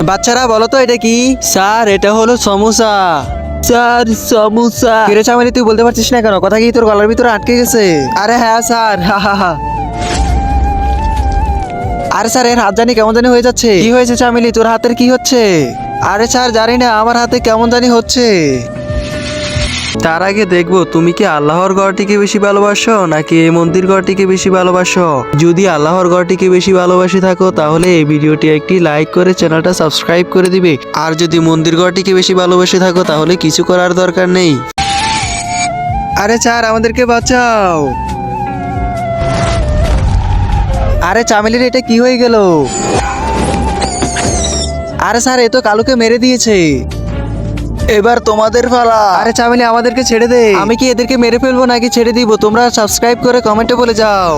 বাচ্চারা বলো তো এটা কি? স্যার এটা হলো সমোসা। স্যার সমোসা। কিরে চামেলি তুই বলতে পারছিস না কেন? কথা কি তোর গলার ভিতরে আটকে গেছে? আরে হ্যাঁ স্যার, হা হা হা। আরে স্যার এর হাত জানি কেমন জানি হয়ে যাচ্ছে। কি হয়েছে চামেলি, তোর হাতের কি হচ্ছে? আরে স্যার জানি না, আমার হাতে কেমন জানি হচ্ছে। তার আগে দেখবো তুমি কি আল্লাহর ঘরটিকে বেশি ভালোবাসো নাকি এই মন্দির ঘরটিকে বেশি ভালোবাসো। যদি আল্লাহর ঘরটিকে বেশি ভালোবাসি থাকো তাহলে এই ভিডিওটি একটি লাইক করে চ্যানেলটা সাবস্ক্রাইব করে দিবে। আর যদি মন্দির ঘরটিকে বেশি ভালোবাসি থাকো তাহলে কিছু করার দরকার নেই। আরে স্যার আমাদেরকে বাঁচাও। আরে চামেলির এটা কি হয়ে গেল? আরে স্যার এ তো কালুকে মেরে দিয়েছে। এবার তোমাদের পালা। আরে চামেলি আমাদেরকে ছেড়ে দে। আমি কি এদেরকে মেরে ফেলবো নাকি ছেড়ে দিব? তোমরা সাবস্ক্রাইব করে কমেন্টে বলে যাও।